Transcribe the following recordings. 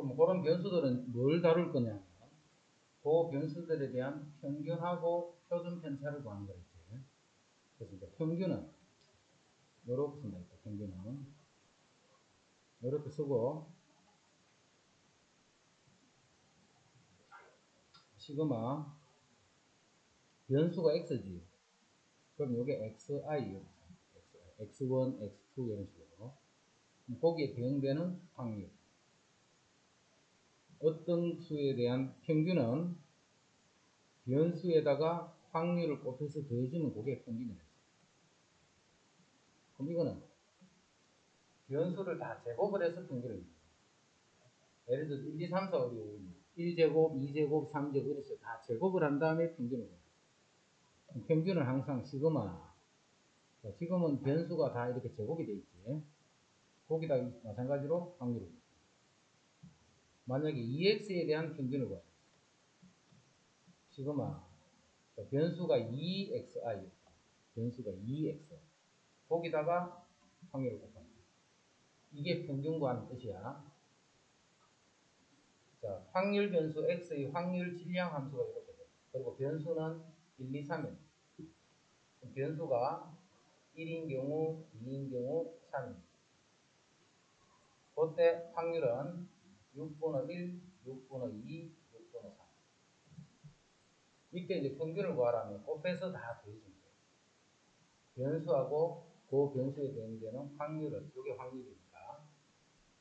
그럼 그런 변수들은 뭘 다룰 거냐면 그 변수들에 대한 평균하고 표준 편차를 구하는 거겠지. 그래서 이제 평균은 이렇게 쓴다. 평균은 이렇게 쓰고 시그마 변수가 x지. 그럼 이게 xi, x1, x2 이런 식으로. 거기에 대응되는 확률. 어떤 수에 대한 평균은 변수에다가 확률을 곱해서 더해주면 그게 평균이 됐어. 그럼 이거는 변수를 다 제곱을 해서 평균을 줍니다. 예를 들어서 1, 2, 3, 4, 5, 6, 1제곱, 2제곱, 3제곱 이래서 다 제곱을 한 다음에 평균을 줍니다. 평균은 항상 시그마. 지금은 변수가 다 이렇게 제곱이 돼 있지. 거기다 마찬가지로 확률을 줍니다. 만약에 2x에 대한 평균을 구하자. 시그마 변수가 2xi, 변수가 2x, 거기다가 확률을 곱합니다. 이게 평균 구하는 뜻이야. 자, 확률 변수 x의 확률 질량 함수가 이렇게 돼. 그리고 변수는 1, 2, 3인. 변수가 1인 경우, 2인 경우, 3인. 그때 확률은 6분의 1, 6분의 2, 6분의 3. 이때 이제 평균을 구하라면 곱해서 다 더해주면 돼요. 변수하고 그 변수에 대응되는 확률을, 이게 확률이니까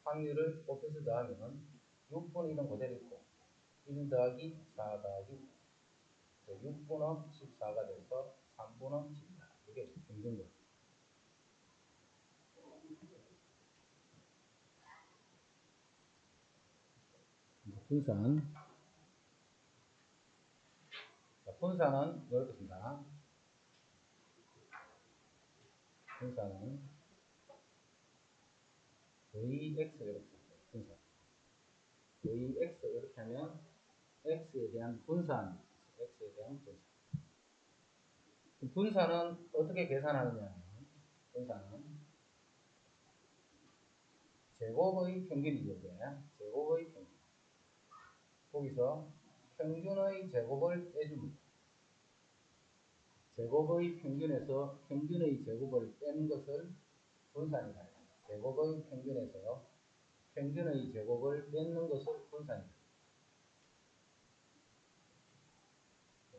확률을 곱해서 더하면 6분의 1은 그대로 있고 1 더하기 4 더하기 6분의 14가 돼서 3분의 14. 이게 평균이에요. 분산. 자, 분산은 이렇게 씁니다. 분산은 Vx 이렇게 씁니다. 분산. Vx 이렇게 하면 x에 대한 분산. x에 대한 분산. 분산은 어떻게 계산하느냐? 분산은 제곱의 평균이죠. 이게. 제곱의 평균. 거기서 평균의 제곱을 빼줍니다. 제곱의 평균에서 평균의 제곱을 빼는 것을 분산이다. 제곱의 평균에서 평균의 제곱을 뺏는 것을 분산이다.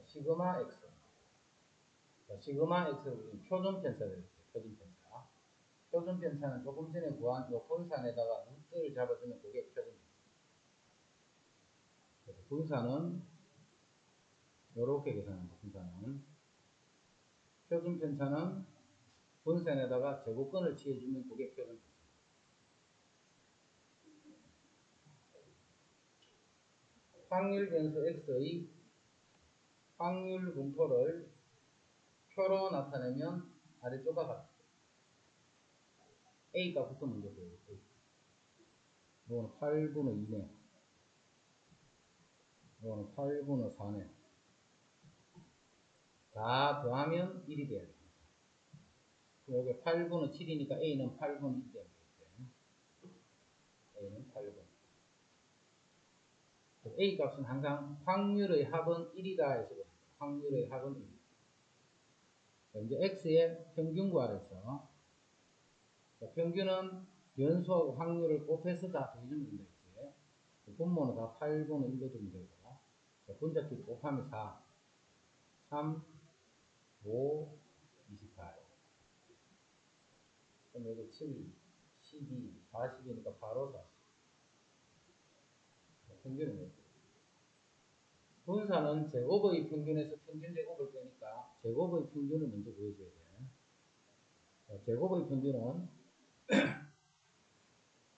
시그마 x. 시그마 x를 우리는 표준 편차를 이렇게 표준 편차. 표준 편차는 조금 전에 구한 요 분산에다가 루트를 잡아주면 그게 표준 편차. 분산은 이렇게 계산합니다. 분산은 표준 편차는 분산에다가 제곱근을 취해주면 그게 표준 편차. 확률 변수 x의 확률 분포를 표로 나타내면 아래쪽과 같다. A 값부터 먼저 보여요. 이거는 8분의 2네. 이거는 8분의 4네. 다 더하면 1이 돼야 됩니다. 여기 8분의 7이니까 A는 8분의 1이 돼야 되겠죠. A는 8분. A 값은 항상 확률의 합은 1이다 해서 확률의 합은 1. 이제 X의 평균 구하래서 평균은 변수하고 확률을 곱해서 다 더해주면 된다 했지. 분모는 다 8분의 1로 두면 되고 분자끼리 곱하면 4, 3, 5, 28. 그럼 여기 7, 12, 40이니까 바로 40. 평균은 이렇게. 분산은 제곱의 평균에서 평균 제곱을 빼니까 제곱의 평균을 먼저 구해줘야 돼. 제곱의 평균은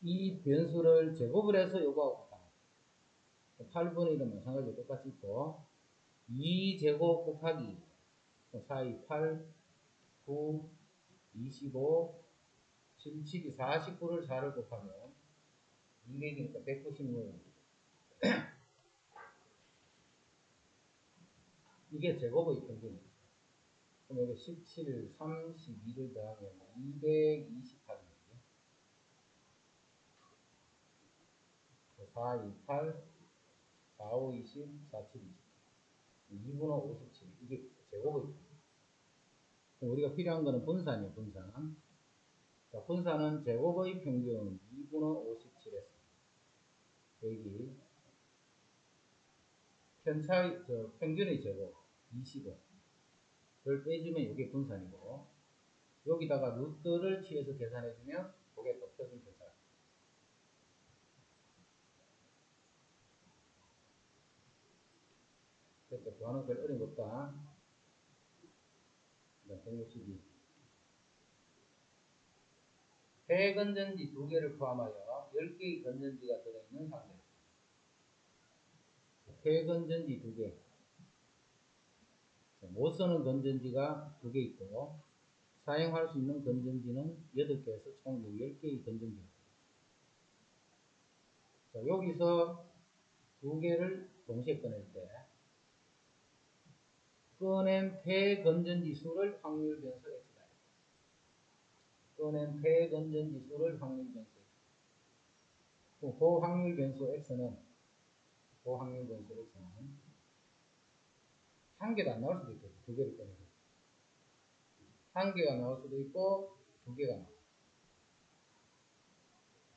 이 변수를 제곱을 해서 요거하고 같다. 8분의 1은 마찬가지로 똑같이 있고 2제곱 곱하기 4, 2, 8, 9, 25, 7, 7이 49를 4를 곱하면 200이니까 196. 이게 제곱의 평균이에요. 그럼 여기 17, 32를 더하면 228입니다. 4, 2, 8, 4, 5, 20, 4, 7, 20. 2분의 57. 이게 제곱의 평균. 우리가 필요한 거는 분산이에요, 분산. 자, 분산은 제곱의 평균 2분의 57에서 여기 편차의, 평균의 제곱 25를 빼주면 이게 분산이고, 여기다가 루트를 취해서 계산해주면 그게 또 표준 편차. 그러니까 구하는 걸 어려운 거 없다. 162. 폐건전지 2개를 포함하여 10개의 건전지가 들어있는 상태. 폐건전지 2개. 못 쓰는 건전지가 2개 있고, 사용할 수 있는 건전지는 8개에서 총 10개의 건전지가. 자, 여기서 2개를 동시에 꺼낼 때, 꺼낸 폐건전지 수를 확률 변수 x다. 꺼낸 폐건전지 수를 확률 변수 x. 그 확률 변수 x는, 한 개도 안 나올 수도 있거든. 2개를 꺼내면. 한 개가 나올 수도 있고, 2개가 나올 수도 있고.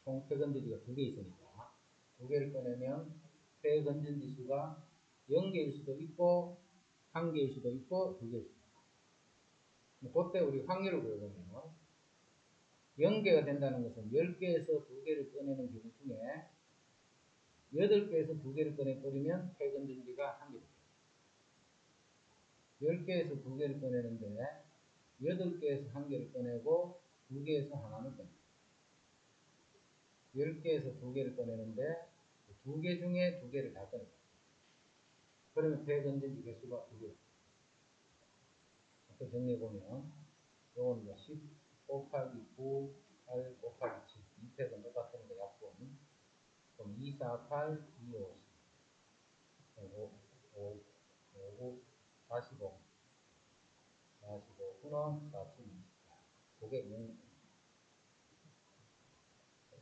총 폐건전지가 2개 있으니까, 2개를 꺼내면 폐건전지 수가 0개일 수도 있고, 1개일 수도 있고, 2개일 수도 있고. 그때 우리 확률을 구해보면, 0개가 된다는 것은 10개에서 2개를 꺼내는 경우 중에 8개에서 2개를 꺼내버리면 폐건전지가 1개 됩니다. 10개에서 2개를 꺼내는데 8개에서 1개를 꺼내고 2개에서 하나를 꺼냅니다. 10개에서 2개를 꺼내는데 2개 중에 2개를 다 꺼냅니다. 그러면 폐건전지 개수가 2개. 이렇게 정리해보면 이건 10 곱하기 9, 8 곱하기 7. 이 팩은 똑같으니까 약분. 그럼 2, 4, 8, 2, 5, 5, 45. 45분은 4, 7, 24. 그게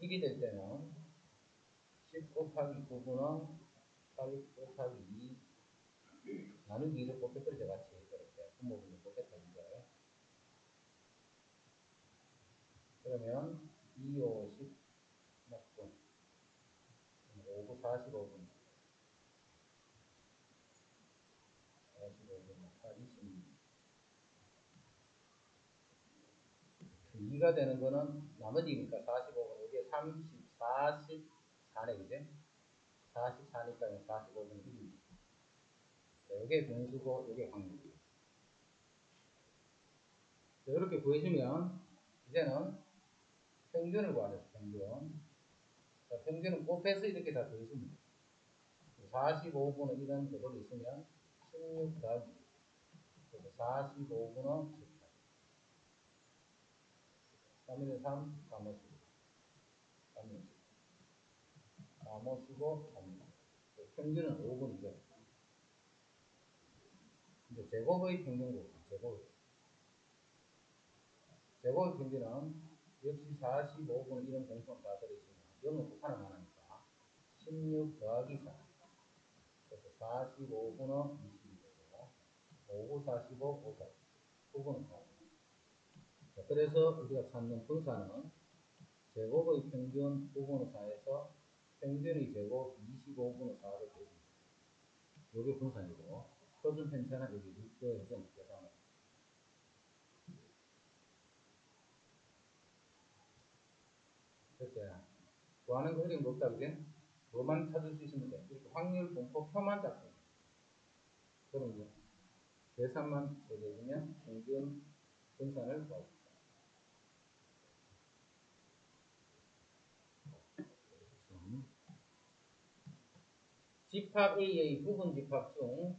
1이 될 때는 10 곱하기 9분은 8 곱하기 2 나누기 2를 곱했더니 같이 이렇게 분모분을 곱했다 이거예요. 그러면 2, 5, 10 막분 5, 45분 8, 26 2가 되는 거는 나머지니까 45분 여기에 30, 44네 그제? 44니까 45분 1. 이게 변수고 이게 확률이에요. 이렇게 구해주면 이제는 평균을 구하죠. 평균. 자, 평균은 곱해서 이렇게 다 더해주면 돼요. 45분의 1은 그대로 있으면 16 더하기 45분의 18. 3일에 3, 3호 쓰고 3일 3호 쓰고 3일. 평균은 5분이죠. 이제 제곱의 평균고 제곱의 평균은 역시 45분의 1은 공통 다 들어있으면 0은 꼭 하나만 하니까 16 더하기 4. 그래서 45분의 22 되고 5, 45, 5, 4. 9분은 4. 자, 그래서 우리가 찾는 분산은 제곱의 평균 9분의 4에서 평균의 제곱 25분의 4를 빼줍니다. 이게 분산이고 표준 편차는 여기 루트에서 계산합니다. 그렇지. 구하는 거 어려운 거 없다 그지? 뭐만 찾을 수 있으면 돼. 이렇게 확률 분포표만 잡고 그럼 이제 계산만 해주면 평균 분산을 구합니다. 집합 A의 부분 집합 중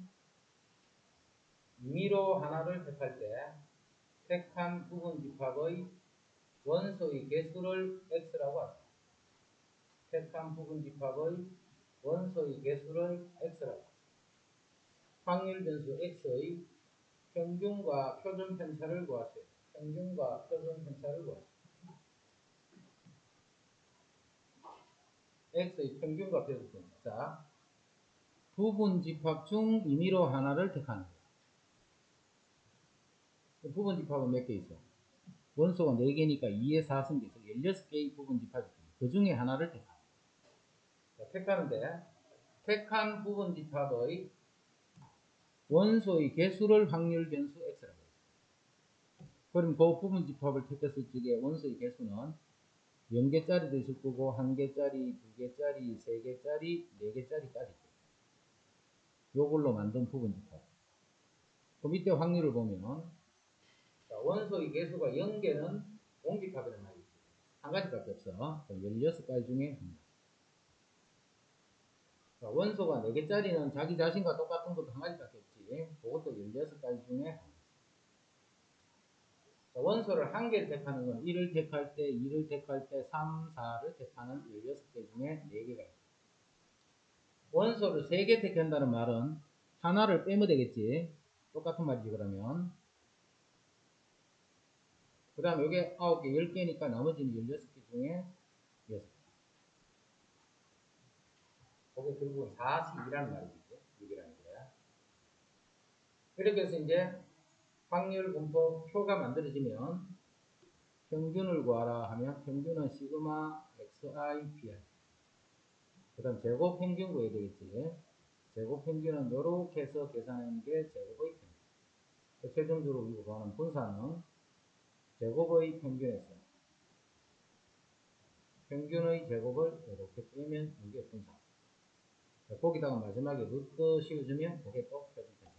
임의로 하나를 택할 때 택한 부분 집합의 원소의 개수를 x라고 합니다. 택한 부분 집합의 원소의 개수를 x라고 합니다. 확률 변수 x의 평균과 표준 편차를 구하세요. 평균과 표준 편차를 구하세요. x의 평균값에서 자, 부분 집합 중 임의로 하나를 택하는 거예요. 부분 집합은 몇 개 있어? 원소가 4개니까 2의 4승계에서 16개의 부분 집합이 있어요. 그 중에 하나를 택하는 거예요. 택하는데 택한 부분 집합의 원소의 개수를 확률 변수 x라고 해요. 그럼 그 부분 집합을 택했을 적에 원소의 개수는 0개짜리도 있을 거고 1개짜리, 2개짜리, 3개짜리, 4개짜리까지 있어요. 요걸로 만든 부분 집합. 그럼 이때 확률을 보면 원소의 개수가 0개는 공집합이라는 말이지. 한 가지밖에 없어. 16가지 중에 원소가 4개짜리는 자기 자신과 똑같은 것도 한 가지밖에 없지. 그것도 16가지 중에 원소를 한 개를 택하는 건 1을 택할 때, 2를 택할 때, 3, 4를 택하는 16개 중에 4개가 있어. 원소를 3개 택한다는 말은 하나를 빼면 되겠지. 똑같은 말이지 그러면. 그 다음에 이게 9개, 10개니까 나머지는 16개 중에 6개. 그게 결국은 4씩이라는 말이지. 6이라는 거야. 이렇게 해서 이제 확률 분포 표가 만들어지면 평균을 구하라 하면 평균은 시그마 xi pi. 그 다음 제곱 평균 구해야 되겠지. 제곱 평균은 이렇게 해서 계산하는 게 제곱의 평균. 최종적으로 우리가 구하는 분산은 제곱의 평균에서 평균의 제곱을 이렇게 빼면 이게 분산. 거기다가 마지막에 루트 씌워주면 그게 또 표준편이에요.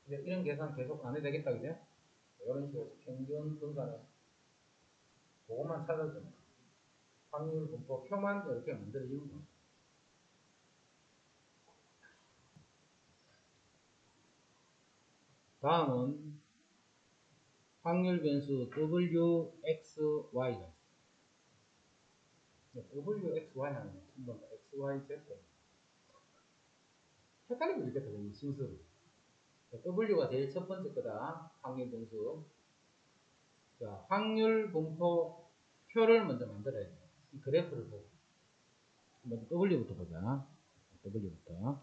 이런 계산 계속 안 해도 되겠다, 그죠? 이런 식으로 평균 분산을 그것만 찾아주면 확률 분포 표만 이렇게 만들어지는 거죠. 다음은 확률 변수 wxy가 있어요. wxy 하는 거 한번 xyz 헷갈리면 좋겠다, 이 순서로. w가 제일 첫 번째 거다. 확률 변수. 자, 확률 분포 표를 먼저 만들어야 돼. 이 그래프를 보고. 먼저 w부터 보자. w부터.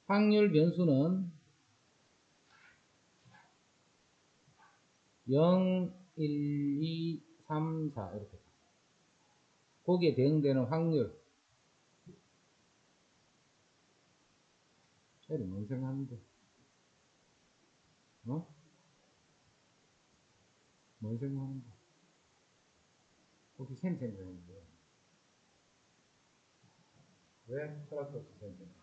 확률 변수는 0, 1, 2, 3, 4 이렇게. 거기에 대응되는 확률. 차이를 뭔 생각하는데? 어? 뭔 생각하는데? 거기 셈 생각하는데. 왜 클라스 없이 셈 생각?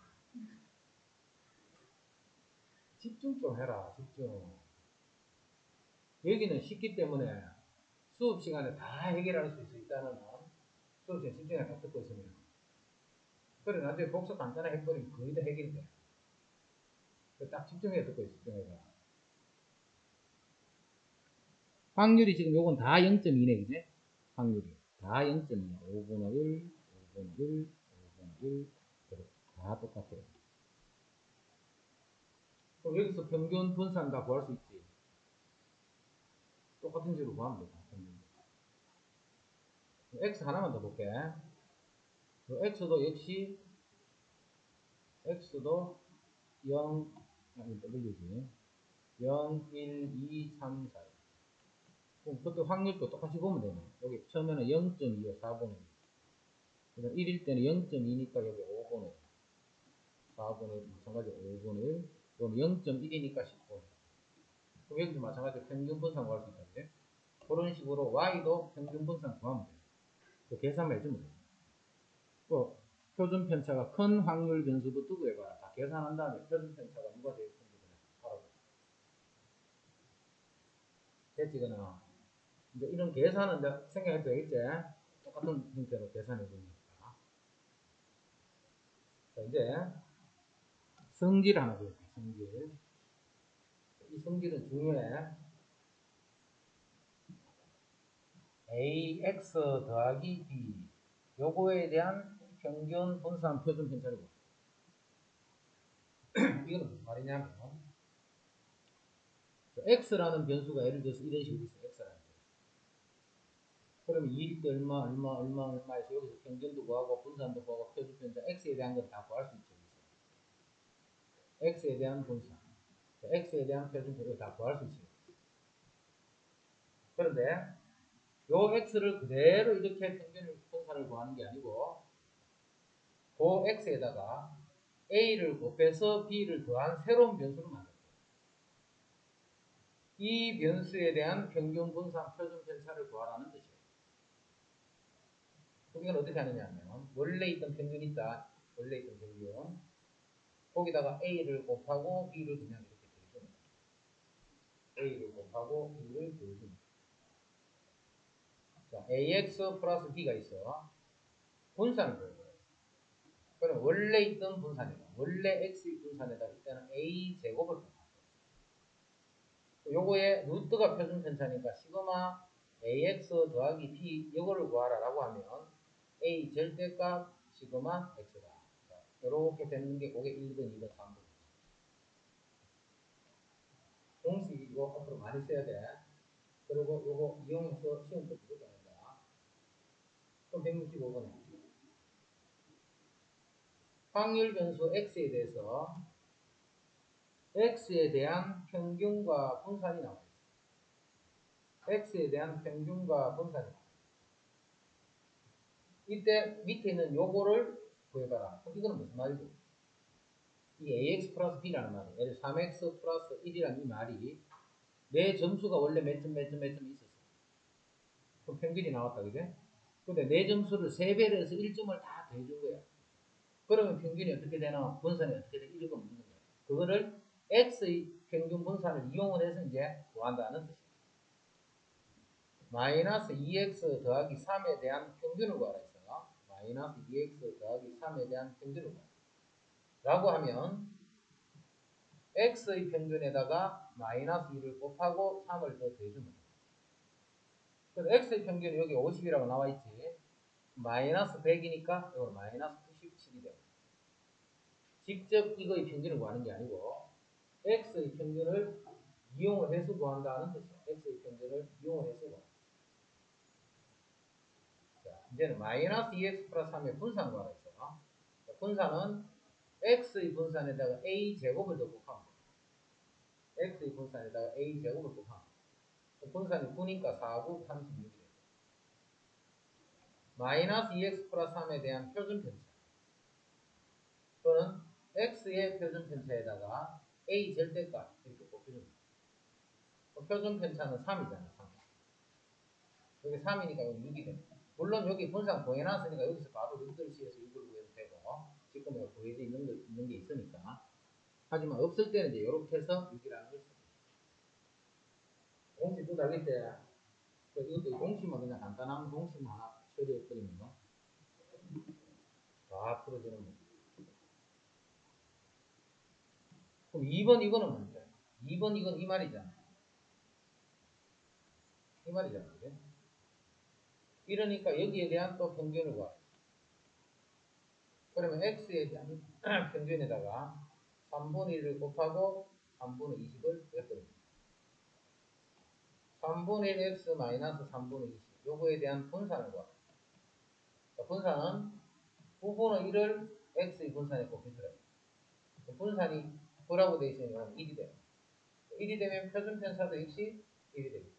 집중 좀 해라, 집중. 여기는 쉽기 때문에 수업 시간에 다 해결할 수 있다는 수업 시간 집중해 다 듣고 있으면. 그래, 나중에 복습 간단하게 해버리면 거의 다 해결이 돼. 딱 집중해 듣고 있어, 집중해서. 확률이 지금 요건 다 0.2네, 그지? 확률이. 다 0.2야. 5분의 1, 5분의 1, 5분의 1. 다 똑같아요. 그럼 여기서 평균 분산 다 구할 수 있지. 똑같은 식으로 구하면 돼. x 하나만 더 볼게. x도 역시 x도 0, 아니 w지. 0, 1, 2, 3, 4. 그럼 그때 확률도 똑같이 보면 되네. 여기 처음에는 0.25, 4분의 1. 1일 때는 0.2니까 여기 5분의 1. 4분의 1, 마찬가지로 5분의 1. 그럼 0.1이니까 10분의 1. 그럼 여기서 마찬가지로 평균 분산 구할 수 있다는데. 그런 식으로 y도 평균 분산 구하면 돼요. 그 계산만 해주면 돼요. 또 표준 편차가 큰 확률 변수부터 구해봐라. 다 계산한 다음에 표준 편차가 누가 제일 큰지 그냥 알아봐. 됐지거나. 이제 이런 계산은 이제 생각해도 되겠지? 똑같은 형태로 계산해 보니까. 자, 이제 성질 하나 볼게요. 성질. 이 성질은 중요해. ax 더하기 b. 요거에 대한 평균 분산 표준 편차를 봐. 이거는 무슨 말이냐면 x라는 변수가 예를 들어서 이런 식으로 있어. x라는 변수. 그러면 2일 때 얼마에서 여기서 평균도 구하고 분산도 구하고 표준편차 x에 대한 건 다 구할 수 있죠. x에 대한 분산, x에 대한 표준편을 다 구할 수 있어요. 그런데 요 x를 그대로 이렇게 평균 분산을 구하는 게 아니고 그 x에다가 a를 곱해서 b를 더한 새로운 변수를 만들어요. 이 변수에 대한 평균 분산 표준 편차를 구하라는 뜻이에요. 그럼 이건 어떻게 하느냐 하면 원래 있던 평균이 있다. 원래 있던 평균 거기다가 a를 곱하고 b를 그냥 이렇게 더해줍니다. a를 곱하고 b를 더해줍니다. 자, ax 플러스 b가 있어. 분산을 더해줘요. 그럼 원래 있던 분산이다. 원래 x 분산에다 이때는 a 제곱을 곱합니다. 요거의 루트가 표준 편차니까 시그마 ax 더하기 b 이거를 구하라라고 하면 a 절대값 시그마 x다. 이렇게 되는 게 그게 1번, 2번, 3번. 공식 이거 앞으로 많이 써야 돼. 그리고 요거 이용해서 시험도 무조건 한다. 그럼 165번에 확률 변수 x에 대해서 x에 대한 평균과 분산이 나와 있어요. x에 대한 평균과 분산이 나와 있어요. 이때 밑에 있는 요거를 구해봐라. 그럼 이거는 무슨 말이고? 이 ax 플러스 b라는 말이에요. 예를 3x 플러스 1이라는 이 말이 내 점수가 원래 몇 점 있었어. 그럼 평균이 나왔다, 그제? 근데 내 점수를 3배를 해서 1점을 다 더해준 거야. 그러면 평균이 어떻게 되나? 분산이 어떻게 되나? 이런 거 묻는 거야. 그거를 x의 평균 분산을 이용을 해서 이제 구한다는 뜻이야. 마이너스 2x 더하기 3에 대한 평균을 구하라 했어요. 마이너스 2x 더하기 3에 대한 평균을 구하라. 라고 하면 x의 평균에다가 마이너스 2를 곱하고 3을 더 더해주면 돼. 그래서 x의 평균이 여기 50이라고 나와있지. 마이너스 100이니까 이걸 마이너스 97이 됩니다. 직접 이거의 평균을 구하는 게 아니고 x의 평균을 이용을 해서 구한다는 뜻이에요. x의 평균을 이용을 해서 구한다. 자, 이제는 마이너스 2x 플러스 3의 분산 구하라 했어요. 분산은 x의 분산에다가 a 제곱을 더 곱하면 돼요. x의 분산에다가 a 제곱을 곱하면 돼요. 분산이 9니까 4, 9, 36이 돼요. 마이너스 2x 플러스 3에 대한 표준 편차 또는 x의 표준 편차에다가 a 절대값 이렇게 곱해줍니다. 표준 편차는 3이잖아. 3. 여기 3이니까 여기 6이 됩니다. 물론 여기 분산 구해놨으니까 여기서 바로 룰들시에서 6을 구해도 되고 지금 내가 구해져 있는 게 있으니까 하지만 없을 때는 이제 이렇게 해서 6이라는 걸 씁니다. 공식 또 달릴 때 이것도 공식만 그냥 간단한 공식만 하나 처리해버리면 다 풀어지는 겁니다. 그럼 2번 이거는 뭔데? 2번 이건 이 말이잖아. 이 말이잖아. 그래? 이러니까 여기에 대한 또 평균을 구하라. 그러면 x에 대한 평균에다가 3분의 1을 곱하고 3분의 20을 뺐거든요. 3분의 1 x 마이너스 3분의 20 요거에 대한 분산을 구하라. 분산은 9분의 1을 x의 분산에 곱해주라. 분산이 9라고 되어 있으니까 1이 돼요. 1이 되면 표준 편차도 역시 1이 됩니다.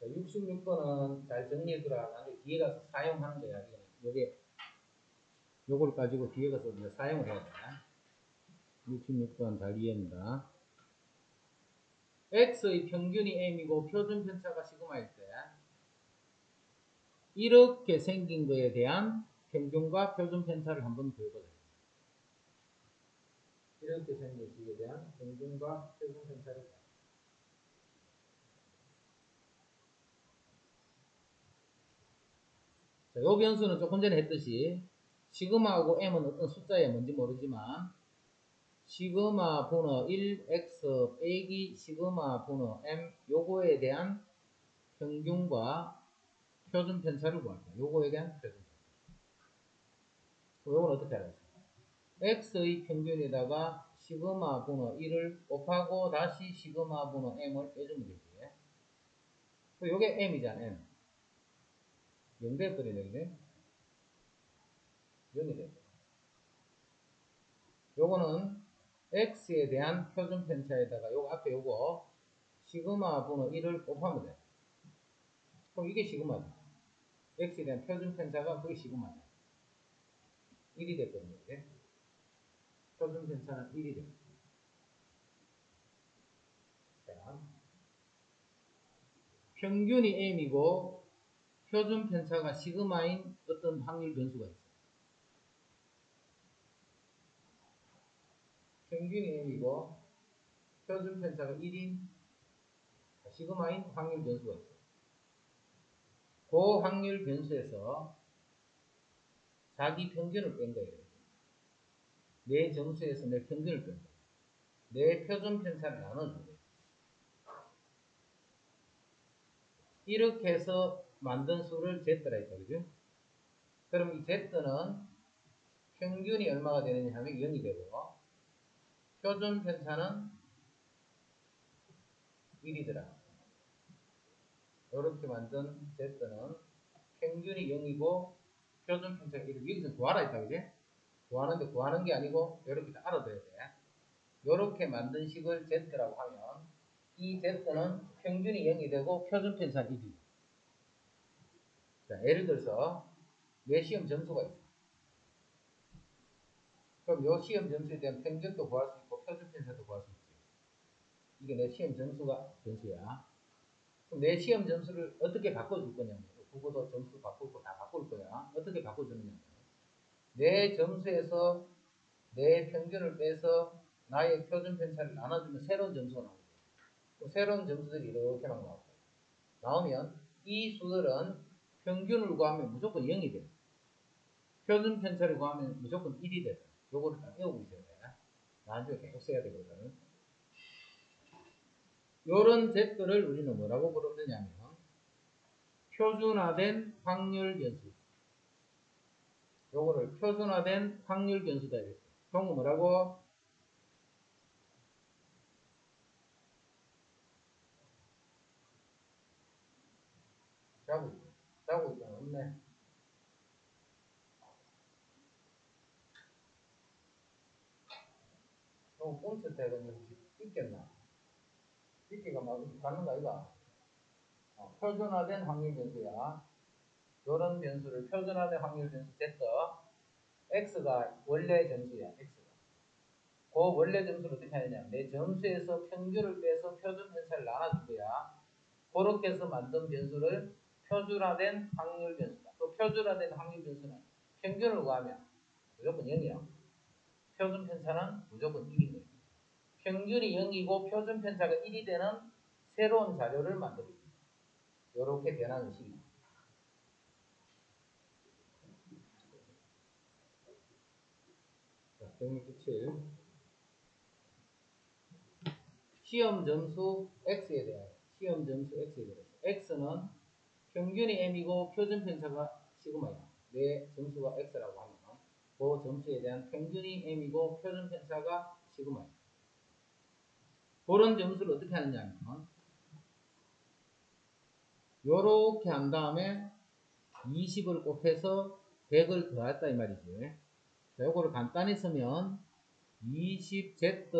자, 66번은 잘 정리해두라. 나중에 뒤에 가서 사용하는 거야. 요게 요걸 가지고 뒤에 가서 이제 사용을 해야 돼. 66번 잘 이해합니다. x의 평균이 m이고 표준 편차가 시그마일 때 이렇게 생긴 거에 대한 평균과 표준 편차를 한번 구해보자. 이렇게 생긴 식에 대한 평균과 표준 편차를 구하자. 자, 요 변수는 조금 전에 했듯이 시그마하고 m은 어떤 숫자에 뭔지 모르지만 시그마 분의 1x 빼기 시그마 분의 m 요거에 대한 평균과 표준 편차를 구할 거야. 요거에 대한 표준 편차. 이건 어떻게 알아요? x의 평균에다가 시그마 분호 1을 곱하고 다시 시그마 분호 m을 빼주면 되지. 요게 m이잖아, m. 0 돼버리네, 그지? 0이 돼. 요거는 x에 대한 표준 편차에다가 요거 앞에 요거 시그마 분호 1을 곱하면 돼. 그럼 이게 시그마다. x에 대한 표준 편차가 그게 시그마다. 1이 됐거든요. 이제. 표준 편차는 1이 돼. 자, 평균이 m이고 표준 편차가 시그마인 어떤 확률 변수가 있어. 평균이 m이고 표준 편차가 1인 시그마인 확률 변수가 있어. 그 확률 변수에서 자기 평균을 뺀 거예요. 내 점수에서 내 평균을 뺀 거예요. 내 표준 편차를 나눠준 거예요. 이렇게 해서 만든 수를 Z라 했다. 그죠? 그럼 이 Z는 평균이 얼마가 되느냐 하면 0이 되고 표준 편차는 1이더라. 이렇게 만든 Z는 평균이 0이고 표준 편차가 1이고 여기서 구하라 했다. 그지? 구하는데 구하는 게 아니고 이렇게 다 알아둬야 돼. 이렇게 만든 식을 Z라고 하면 이 Z는 평균이 0이 되고 표준 편차는 1이 돼. 자, 예를 들어서 내 시험 점수가 있어. 그럼 요 시험 점수에 대한 평균도 구할 수 있고 표준 편차도 구할 수 있지. 이게 내 시험 점수가 점수야. 그럼 내 시험 점수를 어떻게 바꿔줄 거냐면 국어도 점수 바꿀 거 다 바꿀 거야. 어떻게 바꿔주느냐면 내 점수에서 내 평균을 빼서 나의 표준 편차를 나눠주면 새로운 점수가 나오고 또 새로운 점수들이 이렇게 막 나오고 나오면 이 수들은 평균을 구하면 무조건 0이 돼. 표준 편차를 구하면 무조건 1이 돼. 요거를 다 외우고 있어야 돼. 나중에 계속 써야 되거든. 요런 Z를 우리는 뭐라고 부르느냐면 표준화된 확률 변수. 요거를 표준화된 확률 변수다 이랬어. 그런 거 뭐라고? 자고 있잖아. 없네. 너무 꼼수 때문에 삐겠나? 삐끼가 막 가는 거 아이가? 표준화된 확률 변수야. 요런 변수를 표준화된 확률 변수 Z. X가 원래 점수야. X가. 그 원래 점수를 어떻게 하느냐? 내 점수에서 평균을 빼서 표준 편차를 나눠줄 거야. 그렇게 해서 만든 변수를 표준화된 확률 변수다. 또 표준화된 확률 변수는 평균을 구하면 무조건 0이야. 표준 편차는 무조건 1인 거예요. 평균이 0이고 표준 편차가 1이 되는 새로운 자료를 만들어줍니다. 이렇게 변하는 식입니다. 자, 167. 시험 점수 X에 대하여. 시험 점수 X에 대해서. X는 평균이 M이고 표준 편차가 시그마야. 내 점수가 X라고 하면 그 점수에 대한 평균이 M이고 표준 편차가 시그마야. 그런 점수를 어떻게 하느냐 하면 요렇게 한 다음에 20을 곱해서 100을 더했다 이 말이지. 자, 요거를 간단히 쓰면 20Z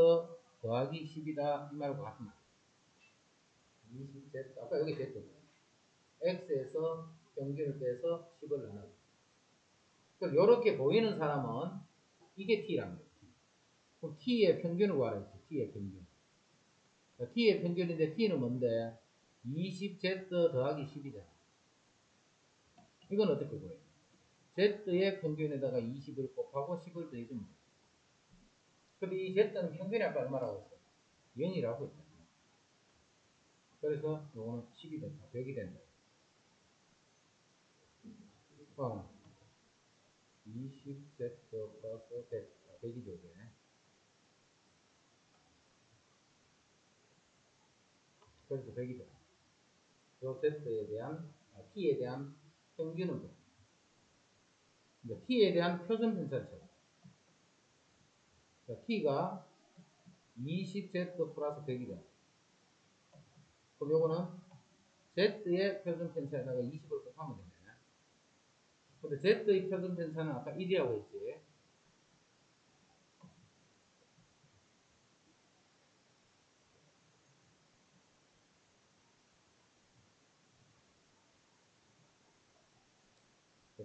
더하기 10이다 이 말과 같은 말. 20Z 아까 여기 Z X에서 평균을 빼서 10을 나눠. 그럼 요렇게 보이는 사람은 이게 T란 거예요. 그럼 T의 평균을 구하라 했지. T의 평균. 자, T의 평균인데 T는 뭔데? 20Z 더하기 10이잖아. 이건 어떻게 구해요? Z의 평균에다가 20을 곱하고 10을 더해주면 돼. 근데 이 Z는 평균이 아까 얼마라고 했어? 0이라고 했잖아. 그래서 요거는 10이 된다. 100이 된다. 20Z 플러스 100. 100이죠, 이게. 그래서 100이 돼. 요 Z에 대한, T에 대한 평균은 돼. 이제 t에 대한 표준 편차를 찾아. t가 20z 플러스 100이다. 그럼 요거는 z의 표준 편차에다가 20을 곱하면 되네. 근데 z의 표준 편차는 아까 1이라고 했지.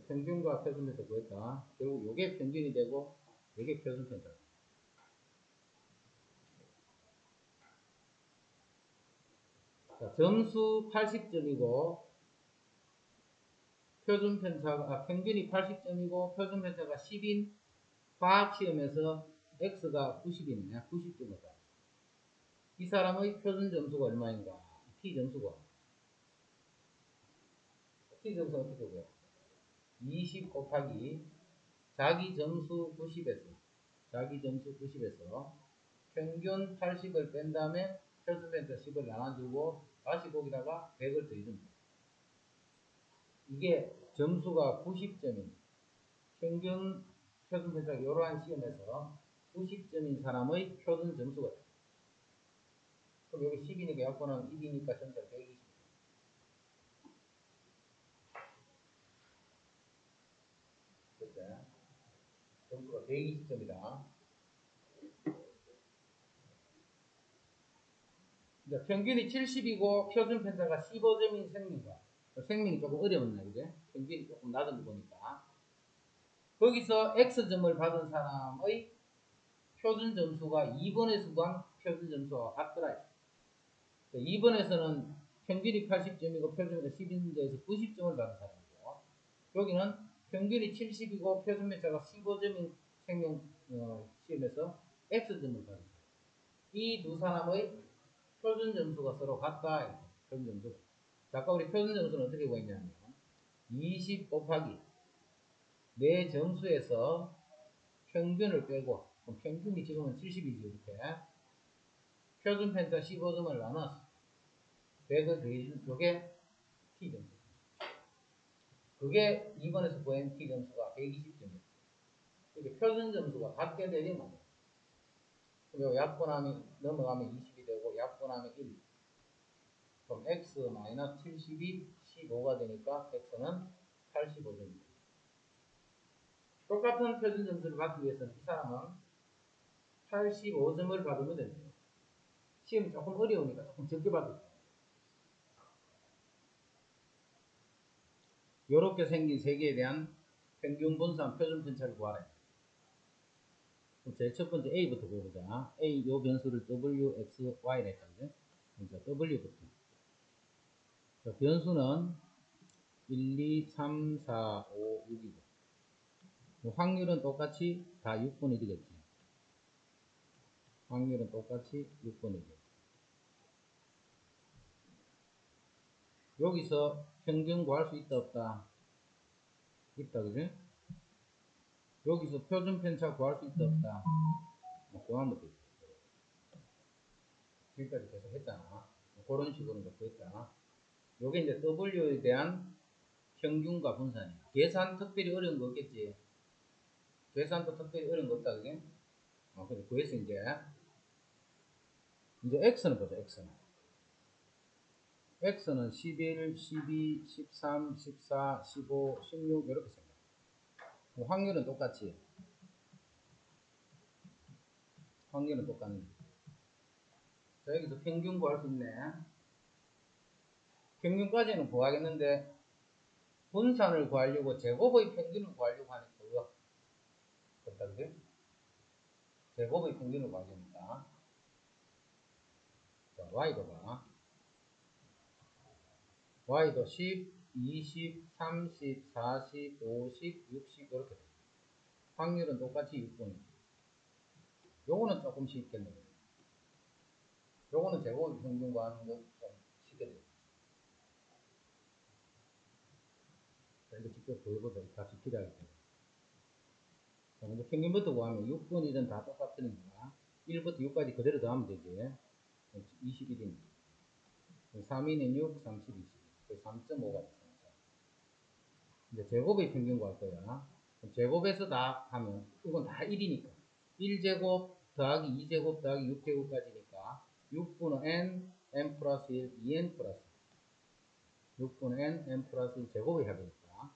평균과 표준 편차 구했다. 결국 요게 평균이 되고 요게 표준 편차. 자, 점수 80점이고 표준 편차가 평균이 80점이고 표준 편차가 10인 과학 시험에서 x가 90이네. 90점이다. 이 사람의 표준 점수가 얼마인가? t 점수가 어떻게 돼요? 20 곱하기 자기 점수 90에서 평균 80을 뺀 다음에 표준 편차 10을 나눠주고 다시 거기다가 100을 더해줍니다. 이게 점수가 90점인 평균 표준 편차가 이러한 시험에서 90점인 사람의 표준 점수가 돼요. 그럼 여기 10이니까 약분하면 1이니까 전체가 120. 그때 점수가 120점이다. 이제 평균이 70이고 표준 편차가 15점인 생민과 생민이 조금 어려웠나 그제? 평균이 조금 낮은 거 보니까 거기서 X점을 받은 사람의 표준 점수가 2번에서 구한 표준 점수와 같더라. 2번에서는 평균이 80점이고 표준편차 10인데에서 90점을 받은 사람이고 여기는 평균이 70이고 표준편차가 15점인 생명 시험에서 X점을 받은 사람. 이 두 사람의 표준 점수가 서로 같다. 표준 점수. 자, 아까 우리 표준 점수는 어떻게 구했냐면 20 곱하기 내 점수에서 평균을 빼고 그럼 평균이 지금은 70이지 이렇게 표준 편차 15점을 나눠서 100을 더해준 요게 T점수. 그게 2번에서 구한 T점수가 120점이에요. 이게 표준 점수가 같게 되면 그리고 약분하면 넘어가면 20이 되고 약분하면 1. 그럼 x-70이 15가 되니까 x는 85점입니다. 똑같은 표준 점수를 받기 위해서는 이 사람은 85점을 받으면 됩니다. 시험이 조금 어려우니까 조금 적게 받을 거예요. 이렇게 생긴 세 개에 대한 평균 분산 표준 편차를 구하라. 제일 첫 번째 A부터 보자. A 요 변수를 W, X, Y라 했거든요. 그러니까 W부터. 자, 변수는 1, 2, 3, 4, 5, 6이고 확률은 똑같이 다 6분의 1이겠지. 확률은 똑같이 6분의 1. 여기서 평균 구할 수 있다 없다? 있다 그지? 여기서 표준 편차 구할 수 있다 없다? 구하면 돼. 지금까지 계속 했잖아. 그런 식으로 이제 구했다. 요게 이제 W에 대한 평균과 분산이야. 계산 특별히 어려운 거 없겠지? 계산도 특별히 어려운 거 없다 그지? 그래 구해서 이제 X는 보자. X는 11, 12, 13, 14, 15, 16 이렇게 생겨. 확률은 똑같지. 확률은 똑같네. 자, 여기서 평균 구할 수 있네. 평균까지는 구하겠는데 분산을 구하려고 제곱의 평균을 구하려고 하니까 그렇다 그지? 제곱의 평균을 구하려니까. 자, Y도 봐. Y도 10, 20, 30, 40, 50, 60 이렇게 돼. 확률은 똑같이 6분이. 요거는 조금 쉽겠네요. 요거는 제곱의 평균 구하는 거 좀 쉽게 돼요. 자, 이거 직접 보여보자. 같이 기대하겠습니다. 자, 먼저 평균부터 구하면 6분, 1은 다 똑같으니까 1부터 6까지 그대로 더하면 되지. 21입니다. 3이는 6, 30, 20. 3.5가 됐습니다. 이제 제곱의 평균 구할 거야. 제곱에서 다 하면 이건 다 1이니까 1제곱 더하기 2제곱 더하기 6제곱까지니까 6분의 n 플러스 1 2n 플러스 6분의 n 플러스 1 제곱을 해야 되니까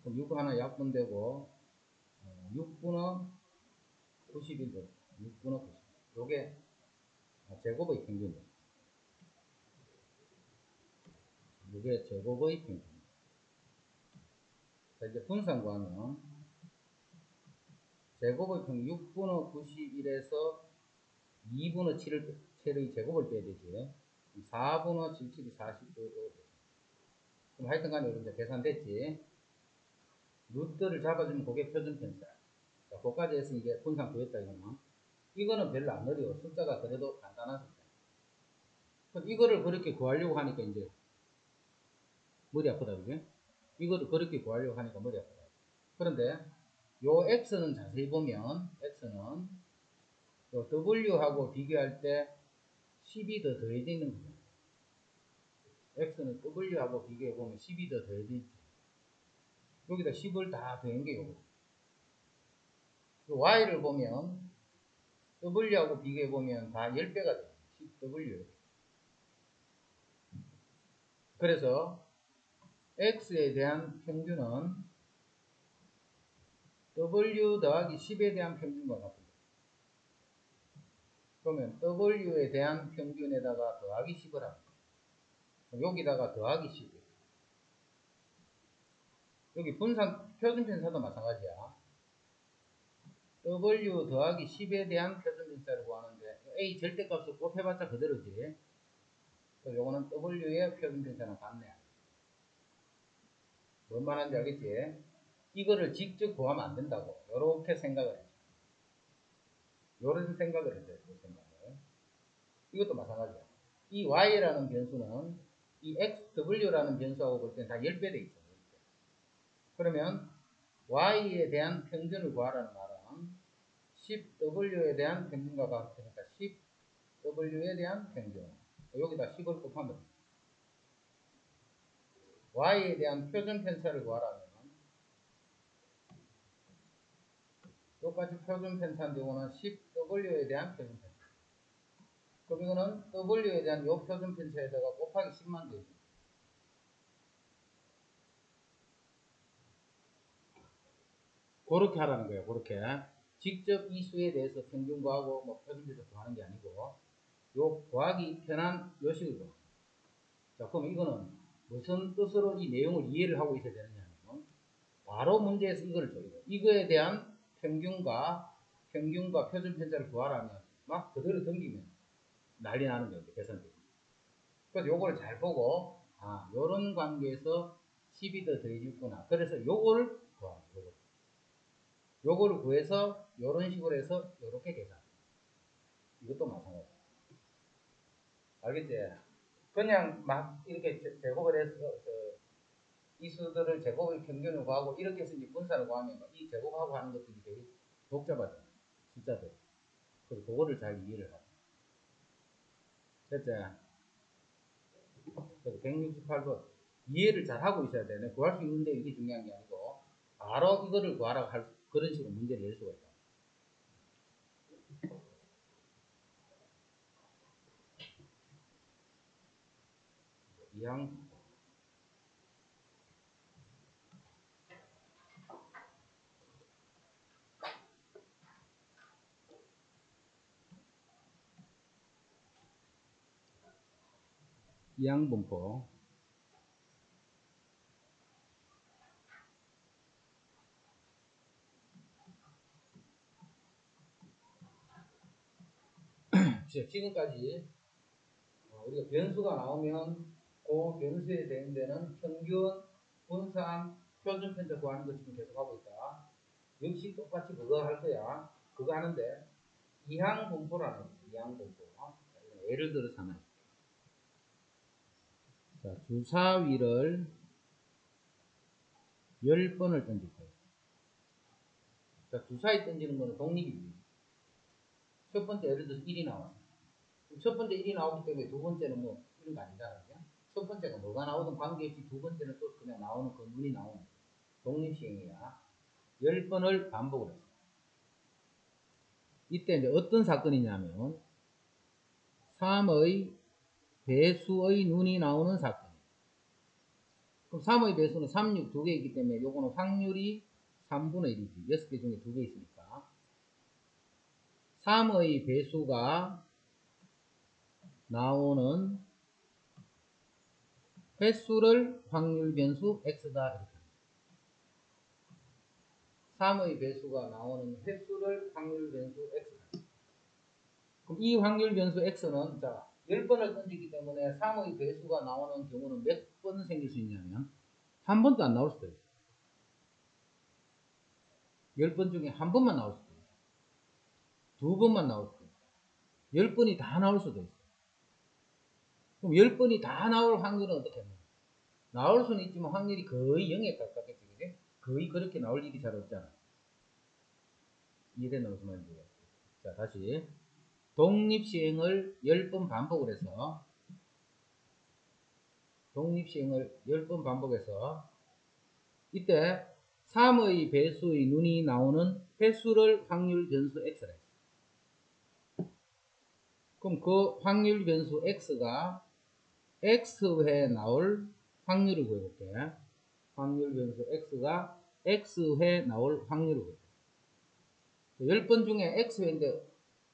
그럼 6 하나 약분되고 6분의 91 되죠. 6분의 90 요게 제곱의 평균입니다. 요게 제곱의 평균. 자, 이제 분산 구하면 제곱의 평균 6분의 91에서 2분의 7의 제곱을 빼야 되지. 4분의 77이 49. 그럼 하여튼 간에 이제 계산됐지. 루트를 잡아주면 그게 표준 편차. 자, 그까지 해서 이게 분산 구했다 이거는. 이거는 별로 안 어려워. 숫자가 그래도 간단한 숫자. 그럼 이거를 그렇게 구하려고 하니까 이제 머리 아프다, 그지? 이거를 그렇게 구하려고 하니까 머리 아프다. 그런데 요 x는 자세히 보면 x는 요 w하고 비교할 때 10이 더 더해져 있는 거죠. x는 w하고 비교해 보면 10이 더 더해져 있지. 여기다 10을 다 더한 게 요거. y를 보면 w하고 비교해 보면 다 10배가 돼요. 10w. 그래서 x에 대한 평균은 w 더하기 10에 대한 평균과 같습니다. 그러면 w에 대한 평균에다가 더하기 10을 합니다. 여기다가 더하기 10. 여기 분산 표준편차도 마찬가지야. w 더하기 10에 대한 표준편차를 구하는데 a 절대값을 곱해봤자 그대로지. 요거는 w의 표준편차는 같네. 뭔 말하는지 알겠지? 이거를 직접 구하면 안 된다고. 요렇게 생각을 했죠. 요런 생각을 했어요. 그 생각을. 이것도 마찬가지야. 이 y라는 변수는 이 xw라는 변수하고 볼 때는 다 10배 돼 있어요. 그러면 y에 대한 평균을 구하라는 말은 10w에 대한 평균과 같으니까 10w에 대한 평균. 여기다 10을 곱하면 됩니다. y에 대한 표준 편차를 구하라면 똑같이 표준 편차인데 이거는 10w에 대한 표준 편차. 그럼 이거는 w에 대한 요 표준 편차에다가 곱하기 10만 되죠. 그렇게 하라는 거예요. 그렇게. 직접 이 수에 대해서 평균 구하고 뭐 표준 편차 구하는 게 아니고 요 구하기 편한 요식을 구합니다. 자, 그럼 이거는 무슨 뜻으로 이 내용을 이해를 하고 있어야 되느냐면 바로 문제에서 이거를 줘요. 이거에 대한 평균과 표준 편차를 구하라면 막 그대로 덤비면 난리 나는 거예요. 계산되고. 그래서 요거를 잘 보고 요런 관계에서 10이 더 더해졌구나. 그래서 요거를 구합니다. 요거를 구해서 요런 식으로 해서 요렇게 계산. 이것도 마찬가지. 알겠지? 그냥 막 이렇게 제곱을 해서 이 수들을 제곱의 평균을 구하고 이렇게 해서 이제 분산을 구하면 이 제곱하고 하는 것들이 되게 복잡하죠. 숫자들. 그래서 그거를 잘 이해를 하죠. 됐지? 그래서 168번 이해를 잘 하고 있어야 되네. 구할 수 있는데 이게 중요한 게 아니고 바로 이거를 구하라고 할 그런 식으로 문제를 낼 수가 있다. 이항 이항분포. 지금까지 우리가 변수가 나오면 그 변수에 대응되는 평균, 분산, 표준 편차 구하는 거 지금 계속 하고 있다. 역시 똑같이 그거 할 거야. 그거 하는데 이항분포라는 거죠. 이항분포. 예를 들어서 하나. 자, 주사위를 10번을 던질 거예요. 자, 주사위 던지는 거는 독립이에요. 첫 번째 예를 들어서 1이 나와. 첫 번째 1이 나오기 때문에 두 번째는 뭐 이런 거 아니잖아요. 첫 번째가 뭐가 나오든 관계없이 두 번째는 또 그냥 나오는 그 눈이 나오는 독립시행이야. 10번을 반복을 했어요. 이때 이제 어떤 사건이냐면 3의 배수의 눈이 나오는 사건이에요. 그럼 3의 배수는 3, 6 두 개 있기 때문에 요거는 확률이 3분의 1이지. 6개 중에 2개 있으니까. 3의 배수가 나오는 횟수를 확률 변수 x다 이렇게 합니다. 3의 배수가 나오는 횟수를 확률 변수 x다. 그럼 이 확률 변수 x는 자 10번을 던지기 때문에 3의 배수가 나오는 경우는 몇 번 생길 수 있냐면 한 번도 안 나올 수도 있어요. 10번 중에 한 번만 나올 수도 있어요. 두 번만 나올 수도 있어요. 10번이 다 나올 수도 있어요. 그럼 10번이 다 나올 확률은 어떻게 합니까? 나올 수는 있지만 확률이 거의 0에 가깝겠지, 그지? 거의 그렇게 나올 일이 잘 없잖아. 이해되는 무슨 말인지. 자, 다시. 독립시행을 10번 반복을 해서, 독립시행을 10번 반복해서, 이때 3의 배수의 눈이 나오는 횟수를 확률 변수 x라 했어. 그럼 그 확률 변수 x가 x회 나올 확률을 구해볼게. 확률 변수 x가 x회 나올 확률을 구해볼게. 10번 중에 x회인데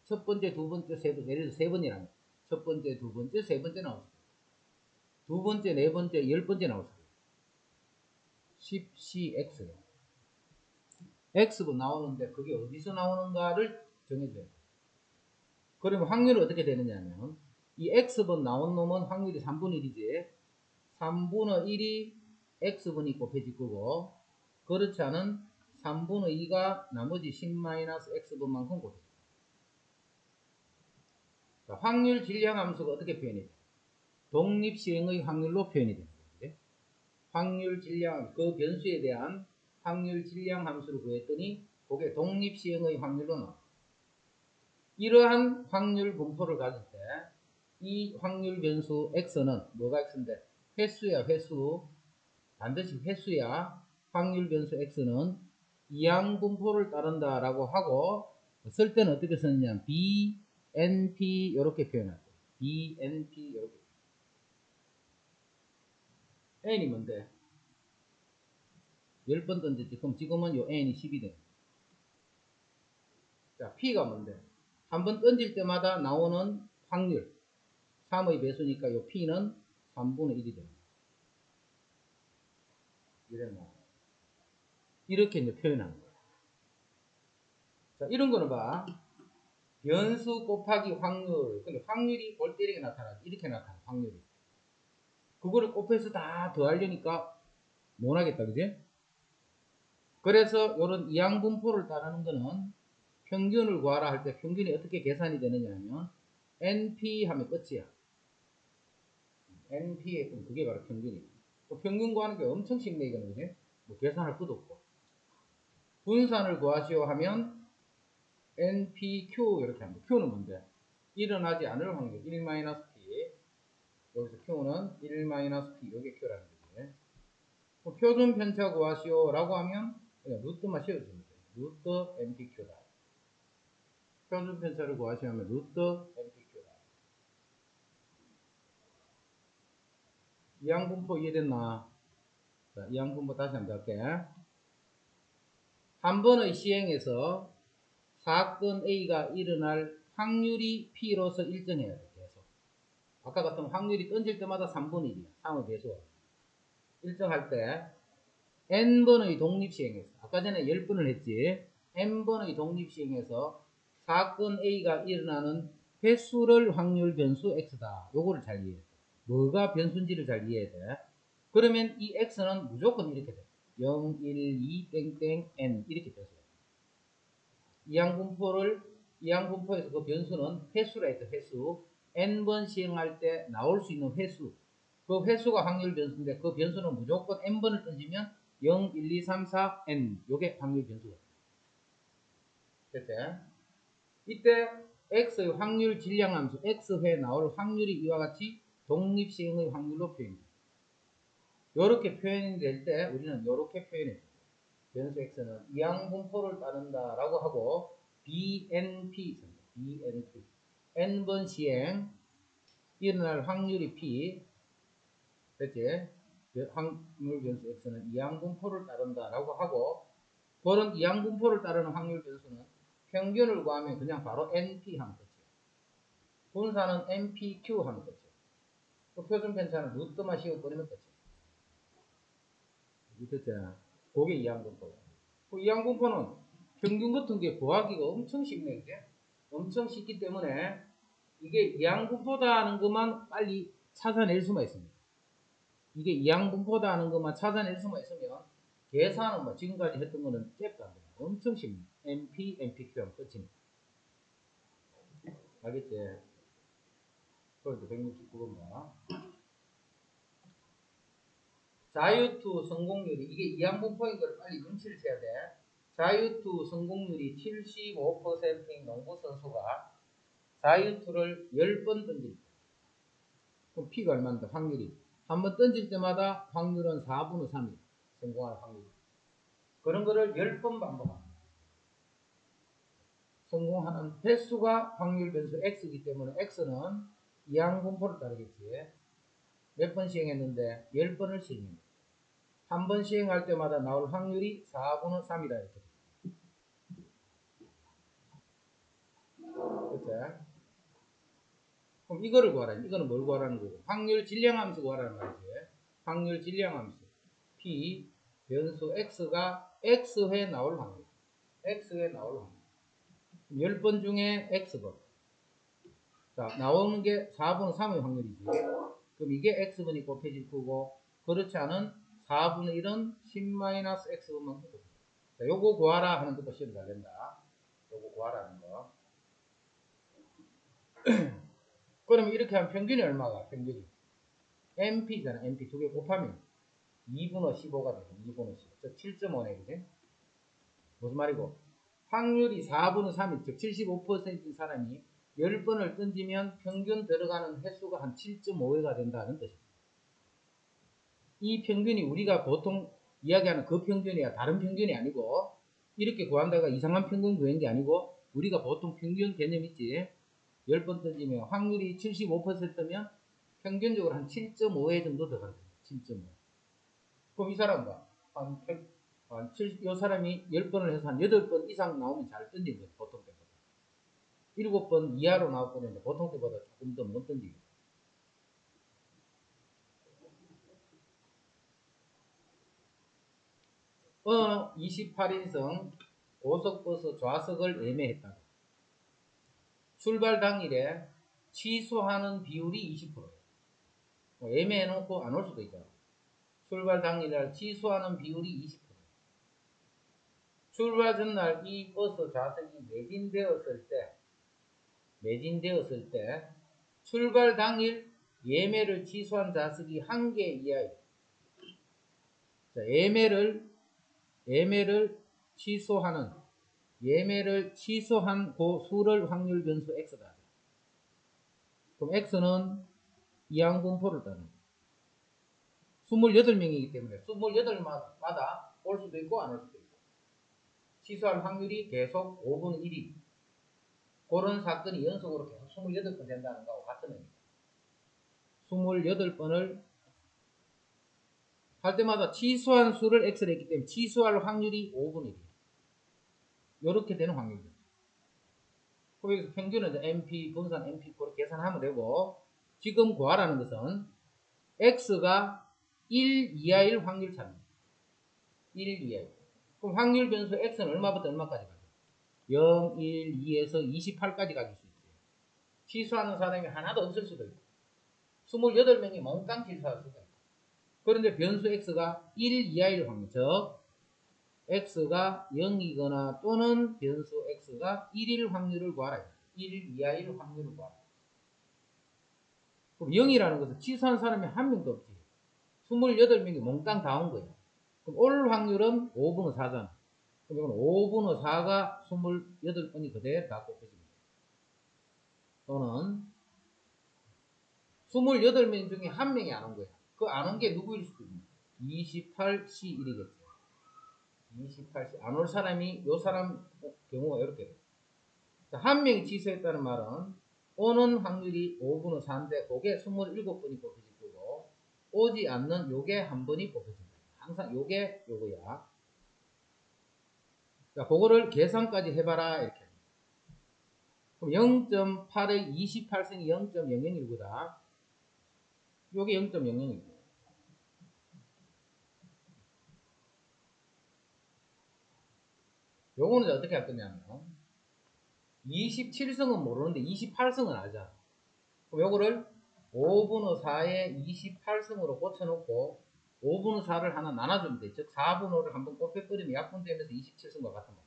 첫 번째, 두 번째, 세 번째, 예를 들어 세 번이라면 첫 번째, 두 번째, 세 번째 나올 수도 있고 두 번째, 네 번째, 10번째 나올 수도 있고 10cx x번 나오는데 그게 어디서 나오는가를 정해줘야 돼. 그러면 확률은 어떻게 되느냐면 이 x번 나온 놈은 확률이 3분의 1이지 3분의 1이 x번이 곱해질 거고 그렇지 않은 3분의 2가 나머지 10-x번만큼 곱해질 거예요. 확률 질량 함수가 어떻게 표현이 돼요? 독립시행의 확률로 표현이 됩니다. 확률 질량, 그 변수에 대한 확률 질량 함수를 구했더니 그게 독립시행의 확률로 나옵니다. 이러한 확률 분포를 가질 때 이 확률 변수 x는 뭐가 x인데 횟수야 횟수 반드시 횟수야 확률 변수 x는 이항 분포를 따른다 라고 하고 쓸 때는 어떻게 쓰느냐 BNP 이렇게 표현할 거예요. BNP 이렇게 n이 뭔데 10번 던졌지 그럼 지금은 요 n이 10이 돼. 자 P가 뭔데 한 번 던질 때마다 나오는 확률 3의 배수니까 요 P는 3분의 1이 됩니다. 이렇게 이제 표현하는 거예요. 자, 이런 거는 봐. 변수 곱하기 확률. 근데 확률이 골 때리게 나타나지. 이렇게 나타나, 확률이. 그거를 곱해서 다 더하려니까 못하겠다, 그지? 그래서 요런 이항분포를 따르는 거는 평균을 구하라 할 때 평균이 어떻게 계산이 되느냐 하면 NP 하면 끝이야. NP에 그럼 그게 바로 평균이야. 또 평균 구하는 게 엄청 쉽네, 이거는, 그지? 뭐 계산할 것도 없고. 분산을 구하시오 하면 NPQ 이렇게 합니다. Q는 뭔데? 일어나지 않을 확률 1-P 여기서 Q는 1-P 이게 Q라는 거지. 표준 편차 구하시오 라고 하면 그냥 루트만 씌워주면 돼. 루트 NPQ다. 표준 편차를 구하시오 하면 루트 NPQ다. 이항분포 이해됐나? 자, 이항분포 다시 한번 할게. 한 번의 시행에서 사건 A가 일어날 확률이 P로서 일정해야 돼. 계속. 아까 같은 확률이 던질 때마다 3분의 1이야. 3의 배수가. 일정할 때 n번의 독립시행에서 아까 전에 10번을 했지. n번의 독립시행에서 사건 A가 일어나는 횟수를 확률 변수 x다. 요거를 잘 이해해. 뭐가 변수인지를 잘 이해해야 돼. 그러면 이 x는 무조건 이렇게 돼. 0, 1, 2, 땡땡, n 이렇게 변수가 돼. 이항분포에서 그 변수는 횟수라 했어. 횟수. n번 시행할 때 나올 수 있는 횟수. 그 횟수가 확률 변수인데 그 변수는 무조건 n번을 던지면 0, 1, 2, 3, 4, n 요게 확률 변수가 됐지? 이때 x의 확률 질량함수 x회 나올 확률이 이와 같이 독립시행의 확률로 표현됩니다. 이렇게 표현이 될 때 우리는 이렇게 표현해요. 변수 x는 이항분포를 따른다라고 하고 BNP n번 시행 일어날 확률이 P 됐지? 확률 변수 x는 이항분포를 따른다라고 하고 그런 이항분포를 따르는 확률 변수는 평균을 구하면 그냥 바로 NP 하면 끝이에요. 분사는 NPQ 하면 끝이에요. 그 표준 편차는 루트만 씌워버리면 끝이에요. 됐잖아. 그게 이항분포예요. 그 이항분포는 평균 같은 게 구하기가 엄청 쉽네, 그게? 엄청 쉽기 때문에 이게 이항분포다 하는 것만 빨리 찾아낼 수만 있습니다. 이게 이항분포다 하는 것만 찾아낼 수만 있으면 계산은 뭐 지금까지 했던 거는 잽도 안 돼요. 엄청 쉽니다. NP, NPQ 하면 끝입니다. 알겠지? 그래서 169번가. 자유투 성공률이, 이게 이항분포인 걸 빨리 눈치를 채야 돼. 자유투 성공률이 75%인 농구 선수가 자유투를 10번 던집니다. 그럼 P가 얼마인데, 확률이. 한번 던질 때마다 확률은 4분의 3이에요. 성공할 확률이. 그런 거를 10번 반복합니다. 성공하는 횟수가 확률 변수 X이기 때문에 X는 이항분포를 따르겠지. 몇 번 시행했는데 10번을 시행합니다. 한 번 시행할 때마다 나올 확률이 4분의 3이라 이렇게. 그렇죠? 그럼 이거를 구하라. 이거는 뭘 구하라는 거고? 확률 질량함수 구하라는 말이지. 확률 질량함수. P 변수 X가 X회 나올 확률. X회 나올 확률. 10번 중에 X번. 자, 나오는 게 4분의 3의 확률이지. 그럼 이게 X번이 곱해질 거고, 그렇지 않은 4분의 1은 10-X번만 곱해질 거고. 자, 요거 구하라 하는 것도 시험 잘 된다. 요거 구하라 하는 거. 그럼 이렇게 하면 평균이 얼마가? 평균이. NP잖아. NP 두 개 곱하면 2분의 15가 되죠. 2분의 15. 즉 7.5네, 그지? 무슨 말이고? 확률이 4분의 3이, 즉 75%인 사람이 10번을 던지면 평균 들어가는 횟수가 한 7.5회가 된다는 뜻입니다. 이 평균이 우리가 보통 이야기하는 그 평균이야. 다른 평균이 아니고, 이렇게 구한다가 이상한 평균 구한 게 아니고, 우리가 보통 평균 개념 있지? 10번 던지면 확률이 75%면 평균적으로 한 7.5회 정도 들어간다. 7.5. 그럼 이 사람은 이 사람이 10번을 해서 한 8번 이상 나오면 잘 던진 거예요. 보통 때보다. 7번 이하로 나왔거든요. 보통 때보다 조금 더 못 던지고. 어느 28인승 고속버스 좌석을 예매했다. 출발 당일에 취소하는 비율이 20%예요. 예매해놓고 안 올 수도 있잖아. 출발 당일날 취소하는 비율이 20%. 출발 전날 이 버스 좌석이 매진되었을 때 출발 당일 예매를 취소한 좌석이 1개 이하예요. 자, 예매를 취소한 그 수를 확률 변수 X다. 그럼 X는 이항분포를 따르는 28명이기 때문에 28마다 올 수도 있고 안 올 수도 있고 취소할 확률이 계속 5분의 1이 그런 사건이 연속으로 계속 28번 된다는 거하고 같은 의미입니다. 28번을 할 때마다 취소한 수를 X를 했기 때문에 취소할 확률이 5분의 1이에요. 이렇게 되는 확률입니다. 거기서 평균은 NP, 분산 NP4로 계산하면 되고, 지금 구하라는 것은 X가 1 이하일 확률 차입니다. 1 이하일. 그럼 확률 변수 X는 얼마부터 얼마까지 가죠? 0, 1, 2에서 28까지 가질 수 있어요. 취소하는 사람이 하나도 없을 수도 있고, 28명이 몽땅 취소할 수도 있고. 그런데 변수 X가 1 이하일 확률, 즉 X가 0이거나 또는 변수 X가 1일 확률을 구하라. 1 이하일 확률을 구하라. 그럼 0이라는 것은 취소한 사람이 한 명도 없지. 28명이 몽땅 다 온 거예요. 그럼 올 확률은 5분의 4잖아. 그럼 이건 5분의 4가 28번이 그대로 다 곱해집니다. 또는 28명 중에 한 명이 안 온 거야. 그 안 온 게 누구일 수도 있습니다. 28C1이겠죠. 28시 안 올 사람이 요 사람 경우가 이렇게 돼요. 한 명이 취소했다는 말은 오는 확률이 5분의 4인데 그게 27번이 뽑혀질 거고 오지 않는 요게 한 번이 뽑혀질 거예요. 항상 요게 요거야. 자, 그거를 계산까지 해봐라 이렇게. 그럼 0.8의 28승이 0.001보다 요게 0.00이고 요거는 어떻게 할 거냐면 27승은 모르는데 28승은 알잖아. 그럼 요거를 5분의 4에 28승으로 고쳐놓고 5분의 4를 하나 나눠주면 돼. 즉 4분의 5를 한번 곱해버리면 약분되면서 27승과 같은 거야.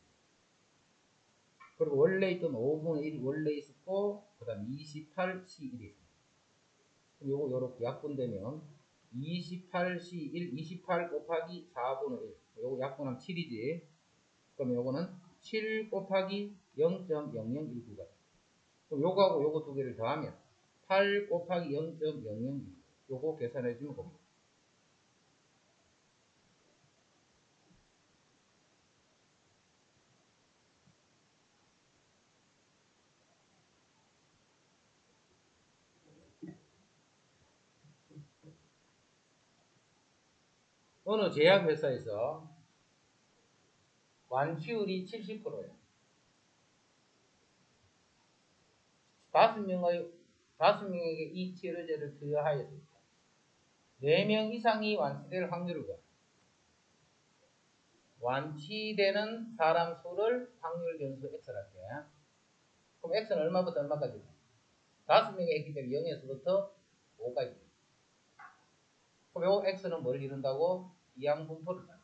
그리고 원래 있던 5분의 1이 원래 있었고 그 다음 28C1이 있어. 요거 요렇게 약분되면 28C1 28 곱하기 4분의 1 요거 약분하면 7이지. 그럼 요거는 7 곱하기 0.0019가 돼. 그럼 요거하고 요거 두 개를 더하면 8 곱하기 0.001 요거 계산해 주면 됩니다. 어느 제약회사에서 완치율이 70%예요. 5명에게 이 치료제를 투여하였을 때 4명 이상이 완치될 확률을 구하라. 완치되는 사람 수를 확률 변수 X라 할게. 그럼 X는 얼마부터 얼마까지? 5명이 있기 때문에 0에서부터 5까지. 그럼 요 X는 뭘 이룬다고? 이항분포를 따라.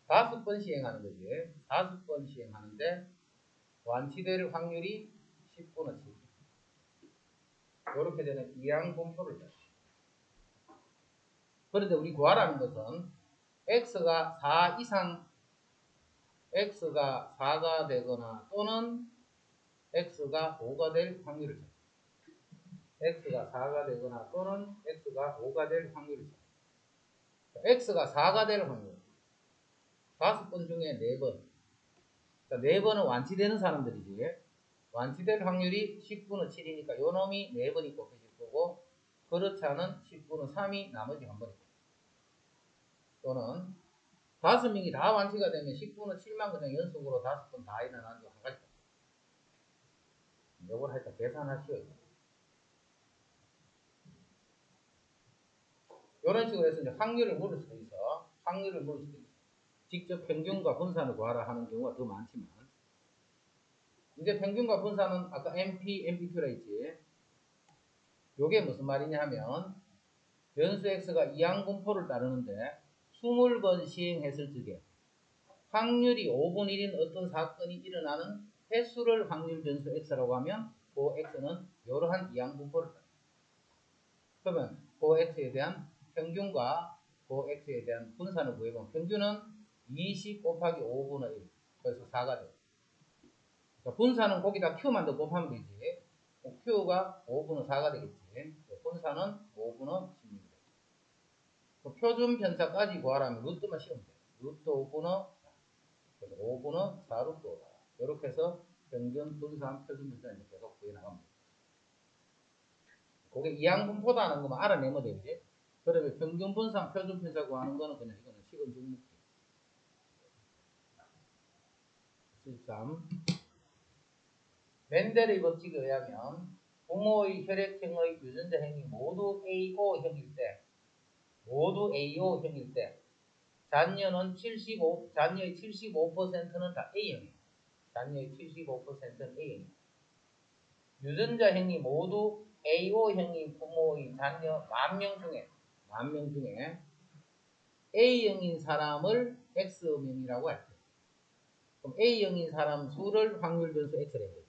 5번 시행하는 거지. 5번 시행하는데 완치될 확률이 10분의 7. 이렇게 되는 이항분포를 따라. 그런데 우리 구하라는 것은 X가 4 이상 X가 4가 되거나 또는 X가 5가 될 확률을 찾아. X가 4가 되거나 또는 X가 5가 될 확률을 찾아. X가 4가 될 확률. 5번 중에 4번. 자, 4번은 완치되는 사람들이지. 완치될 확률이 10분의 7이니까 요 놈이 4번이 뽑혀질 거고 그렇지 않은 10분의 3이 나머지 한 번이 뽑혀질 거고 또는 5명이 다 완치가 되면 10분의 7만 그냥 연속으로 5번 다 일어나는 거 한 가지. 요걸 하여튼 계산하시오. 이런 식으로 해서 이제 확률을 물을 수도 있어. 확률을 물을 수도 있어. 직접 평균과 분산을 구하라 하는 경우가 더 많지만 이제 평균과 분산은 아까 MP, MP2라 했지. 요게 무슨 말이냐 하면 변수 X가 이항분포를 따르는데 20번 시행했을 적에 확률이 5분의 1인 어떤 사건이 일어나는 횟수를 확률 변수 X라고 하면 그 X는 이러한 이항분포를 따릅니다. 그러면 그 X에 대한 평균과 그 X에 대한 분산을 구해보면 평균은 20 곱하기 5분의 1 그래서 4가 돼요. 그러니까 분산은 거기다 Q만 더 곱하면 되지. Q가 5분의 4가 되겠지. 분산은 5분의 16. 표준 편차까지 구하라면 루트만 씌우면 돼요. 루트 5분의 4. 그래서 5분의 4 루트 5. 이렇게 해서 평균 분산 표준 편차를 계속 구해나갑니다. 그게 이항분포다는 것만 알아내면 되지. 그러면 평균 분산 표준 편차 구하는 거는 그냥 이거는 식은 중목지. 13. 멘델의 법칙에 의하면 부모의 혈액형의 유전자 행위 모두 AO형일 때 자녀의 75%는 다 A형이에요. 자녀의 75%는 A형이에요. 유전자 행위 모두 AO형인 부모의 자녀 10,000명 중에 A형인 사람을 X명이라고 할 때 그럼 A형인 사람 수를 확률 변수 X라고 해요.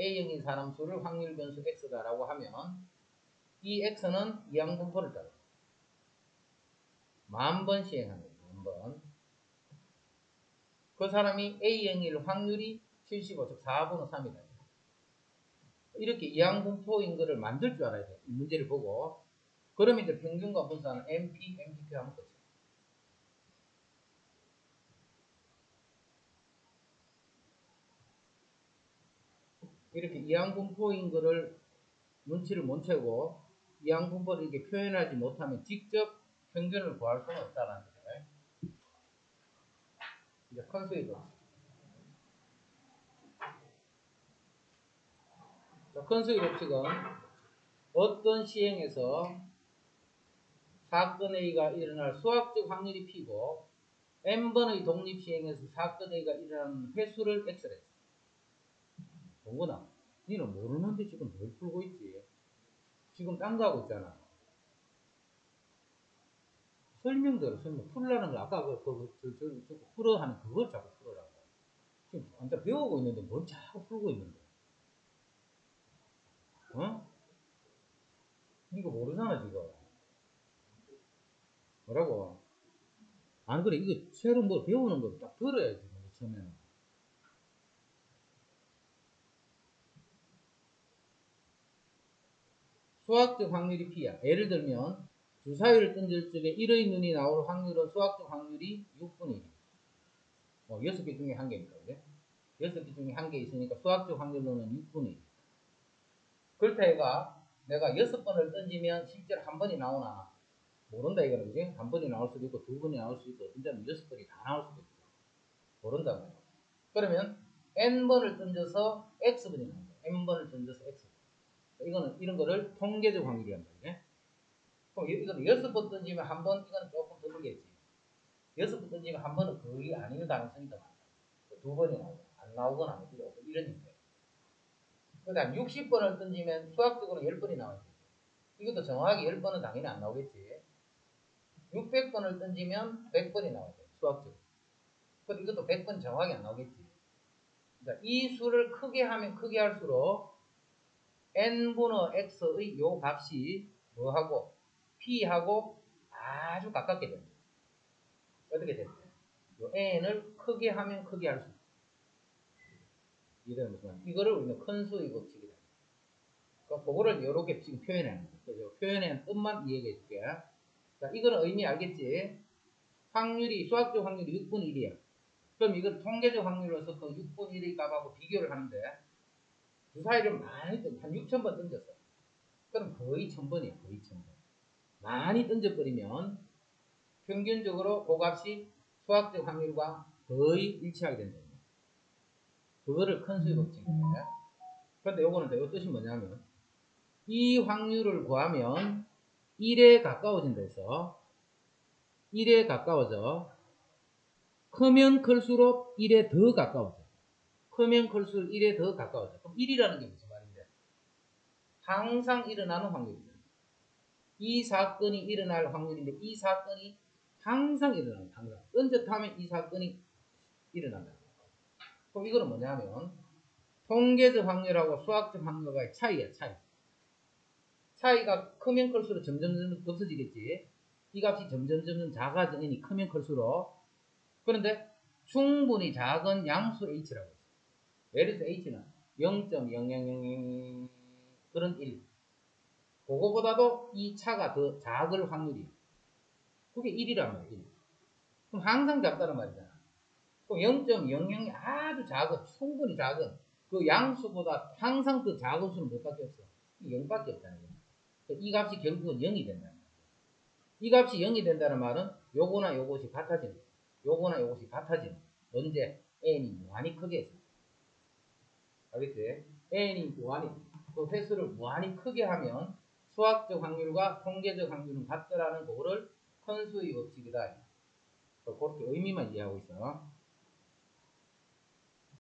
A형인 사람 수를 확률 변수 X다라고 하면 이 X는 이항분포를 따라 10,000번 시행하는 거예요. 1000번. 그 사람이 A형일 확률이 75, 즉 4분의 3이다. 이렇게 이항분포인 거를 만들 줄 알아야 돼. 이 문제를 보고 그러면 이제 평균과 분수하는 MP, MPQ 하면 끝이에요. 이렇게 이항분포인 거를 눈치를 못 채고 이항분포를 이렇게 표현하지 못하면 직접 평균을 구할 수는 없다는 거예요. 이제 컨수의 법칙. 자, 컨수의 법칙은 어떤 시행에서 사건 A가 일어날 수학적 확률이 P고 n번의 독립시행에서 사건 A가 일어나는 횟수를 X를 했어. 동건아, 니는 모르는데 지금 뭘 풀고 있지? 지금 딴 거 하고 있잖아. 설명대로 설명 풀라는 거 아까 풀어 하는 그걸 자꾸 풀어라고. 지금 완전 배우고 있는데 뭘 자꾸 풀고 있는데? 어? 이거 모르잖아 지금. 뭐라고? 안 그래 이거 새로 뭐 배우는 거 딱 들어야지 처음에는. 수학적 확률이 P야. 예를 들면 주사위를 던질 적에 1의 눈이 나올 확률은 수학적 확률이 6분의 1. 6개 중에 1개니까 그래? 6개 중에 1개 있으니까 수학적 확률로는 6분의 1. 그렇다 얘가 내가 6번을 던지면 실제로 한 번이 나오나 모른다 이거는 그지? 한 번이 나올 수도 있고 두 번이 나올 수도 있고 어떤 데는 6번이 다 나올 수도 있고 모른다고. 그러면 n번을 던져서 x번이 나온다. n번을 던져서 x번. 이거는 이런 거를 통계적 확률이란다. 그지? 그럼 이거는 6번 던지면 한 번 이거는 조금 드물겠지. 6번 던지면 한 번은 거의 아닐 가능성이 더 많다. 두 번이 나오고 안 나오거나 뭐 이런 인데. 그 다음 60번을 던지면 수학적으로 10번이 나와야지. 이것도 정확하게 10번은 당연히 안 나오겠지. 600번을 던지면 100번이 나와야 돼. 수학적으로. 그럼 이것도 100번 정확히 안 나오겠지. 그러니까 이 수를 크게 하면 크게 할수록 n분의 x의 요 값이 뭐하고 p하고 아주 가깝게 됩니다. 어떻게 됩니까? 요 n을 크게 하면 크게 할수록 이해되는 무슨 말이야? 이거를 우리는 큰 수의 법칙이다. 그러니까 그거를 이렇게 지금 표현하는 거예요. 그래서 표현한 뜻만 이해해 줄게. 자, 이거는 의미 알겠지? 확률이 수학적 확률이 6분의 1이야. 그럼 이걸 통계적 확률로서 그 6분의 1의 값하고 비교를 하는데 주사위를 많이 한 6,000번 던졌어. 그럼 거의 1,000번이야. 거의 1,000번. 많이 던져버리면 평균적으로 그 값이 수학적 확률과 거의 일치하게 된다. 그거를 큰 수의 법칙이에요. 그런데 요거는 이 뜻이 뭐냐면 이 확률을 구하면 1에 가까워진다 해서 1에 가까워져. 크면 클수록 1에 더 가까워져. 크면 클수록 1에 더 가까워져. 그럼 1이라는 게 무슨 말인데? 항상 일어나는 확률이죠. 이 사건이 일어날 확률인데 이 사건이 항상 일어난다. 항상. 언제타면 이 사건이 일어난다. 그럼 이거는 뭐냐면 통계적 확률하고 수학적 확률과의 차이야. 차이가 크면 클수록 점점 없어지겠지. 이 값이 점점 작아지니 크면 클수록. 그런데 충분히 작은 양수 h라고 했어요. 예를 들어서 h는 0.0000 그런 1. 그거보다도 이 차가 더 작을 확률이. 그게 1이란 말이야. 1. 그럼 항상 작다는 말이잖아. 그럼 0.00이 아주 작은, 충분히 작은 그 양수보다 항상 더 작은 수는 몇 밖에 없어? 0밖에 없다는 거야. 이 값이 결국은 0이 된다는 거야. 이 값이 0이 된다는 말은 요거나 요것이 같아지는 거야. 요거나 요것이 같아지는 거야. 언제? n이 무한히 크게 했을 때. 알겠지? n이 무한히, 그 횟수를 무한히 크게 하면 수학적 확률과 통계적 확률은 같더라는 그거를 큰 수의 법칙이다. 그렇게 의미만 이해하고 있어.